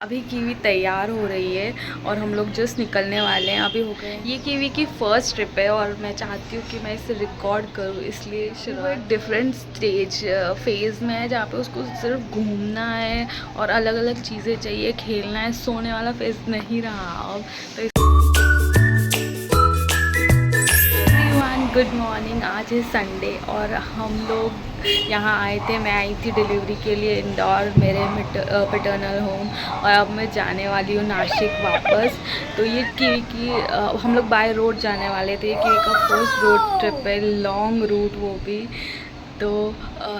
अभी कीवी तैयार हो रही है और हम लोग जस्ट निकलने वाले हैं। अभी हो गए। ये कीवी की फ़र्स्ट ट्रिप है और मैं चाहती हूँ कि मैं इसे रिकॉर्ड करूँ, इसलिए वो एक डिफरेंट स्टेज फेज़ में है जहाँ पे उसको सिर्फ घूमना है और अलग अलग चीज़ें चाहिए, खेलना है। सोने वाला फेज़ नहीं रहा अब तो। Good morning. आज है संडे और हम लोग यहाँ आए थे। मैं आई थी डिलीवरी के लिए इंदौर, मेरे पैटर्नल होम, और अब मैं जाने वाली हूँ नासिक वापस। तो ये कीवी की हम लोग बाय रोड जाने वाले थे। कीवी का फर्स्ट रोड ट्रिप है, लॉन्ग रूट वो भी। तो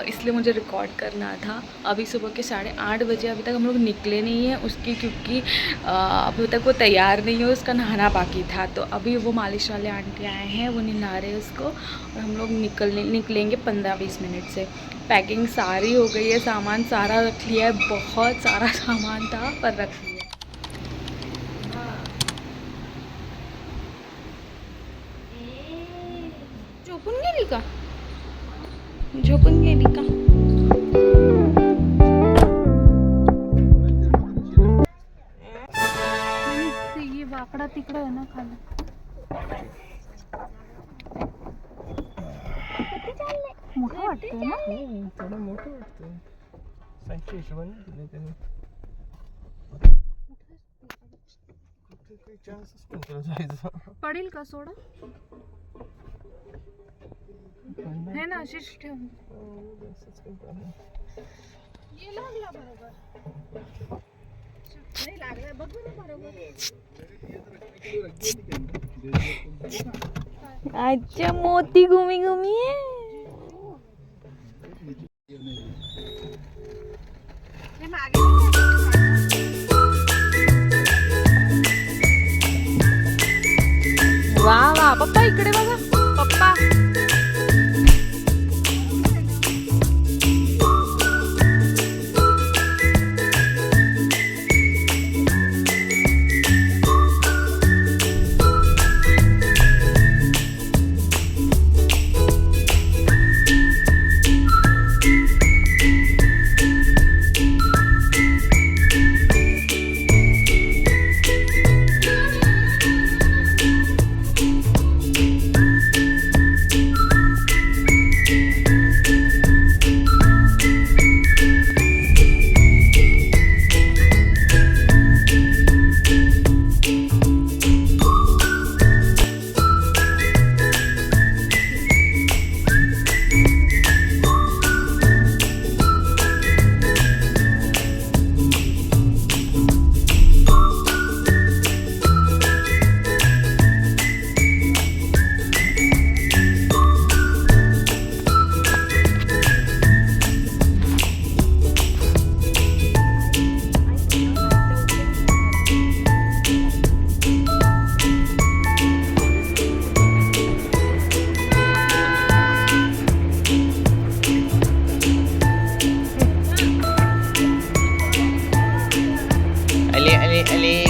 इसलिए मुझे रिकॉर्ड करना था। अभी सुबह के 8:30 बजे, अभी तक हम लोग निकले नहीं हैं उसकी, क्योंकि अभी तक वो तैयार नहीं है, उसका नहाना बाकी था। तो अभी वो मालिश वाले आंटी आए हैं, वो नहा रहे हैं उसको, और हम लोग निकलेंगे 15-20 मिनट से। पैकिंग सारी हो गई है, सामान सारा रख लिया है, बहुत सारा सामान था पर रख लिया। झोपून गेली का? झोपून गेली का? ये वाकडा तिकडं आहे ना खाली. मोठं वाटतंय ना? थोडं मोठं वाटतंय. साईजच्या हिशोबाने दिले त्याने. काही चान्सच नाही त्याला जायचा. पडेल का सोडा? है ना, अशीच ठेव. ये लागला बरोबर. नाही लागला, बघ ना बरोबर. अच्छा मोती घुमी घुमी है. वा वा, पप्पा इकडे बघा. पप्पा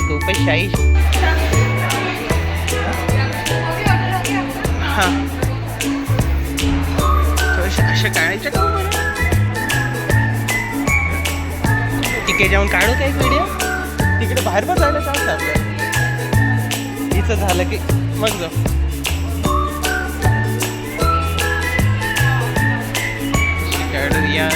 खूपच हां अशा काढायचं का मला? तिकडे जाऊन काढू का एक व्हिडिओ? तिकडे बाहेर पण जायला चालतं आपल्याला. इथं झालं की मग जाऊ. काढूया.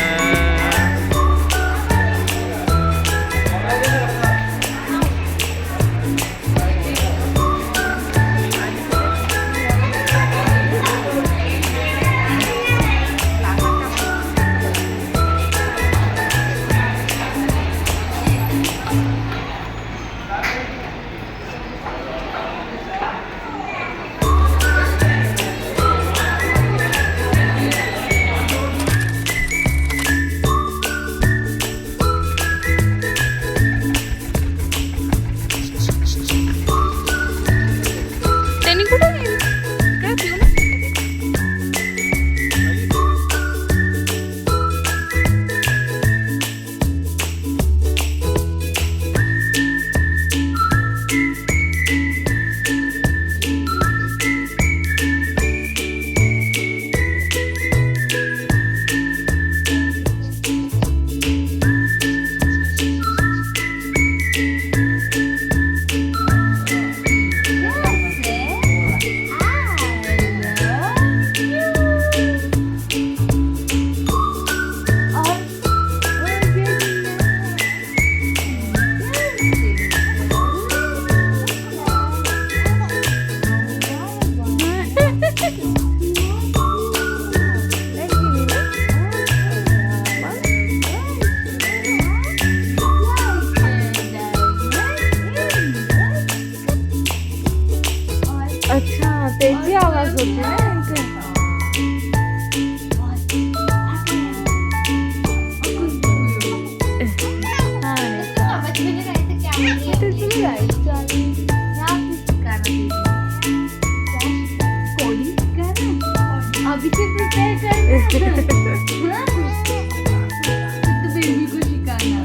अच्छा त्याची आवाज होती ना इथे. अभी से प्रिपेयर करना तो बेबी को सिखाना.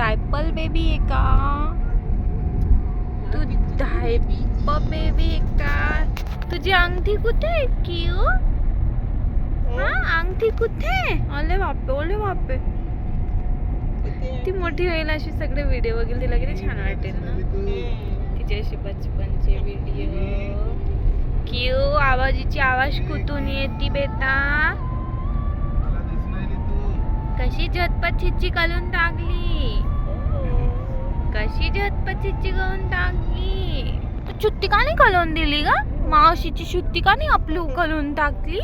डायपर बेबी आहे का तू? डायपर बेबी आहे का? तुझी अंगठी कुठे आहे क्यू? हा अंगठी कुठे? ओले बापे ओले बापे. ती मोठी होईल अशी सगळे व्हिडिओ वगैरे तिला किती छान वाटेल ना तिचे असे बचपनचे व्हिडिओ. क्यू आवाजीची आवाज कुठून येते बेटा? कशी झटपट चिच्ची करून टाकली, कशी झटपट चिच्ची करून टाकली. तू सुट्टी का नाही करून दिली का? मावशीची सुट्टी का नाही आपलू करून टाकली?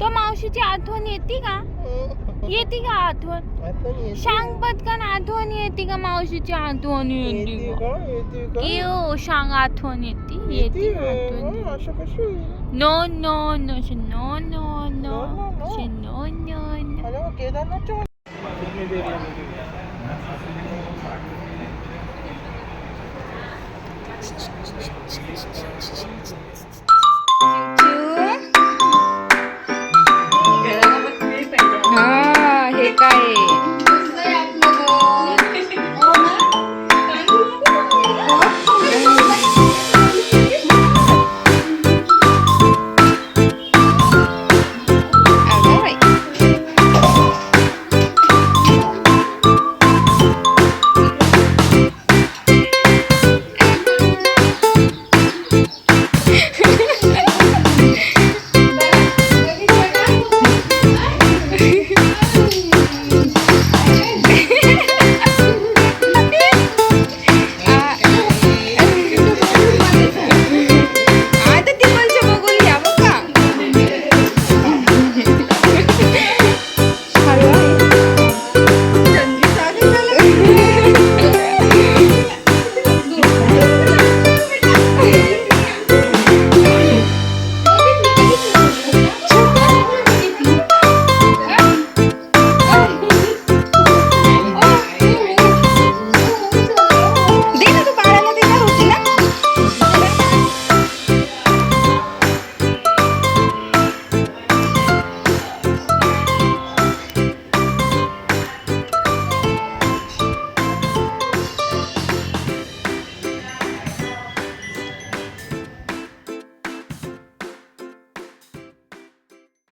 तो मावशीची आठवण येते का? येते का आठवण? सांग पटकन आठवण येते का? मावशीची आठवण येते का? क्यों सांग आठवण येते? येते आठवण? No no no no no no no no.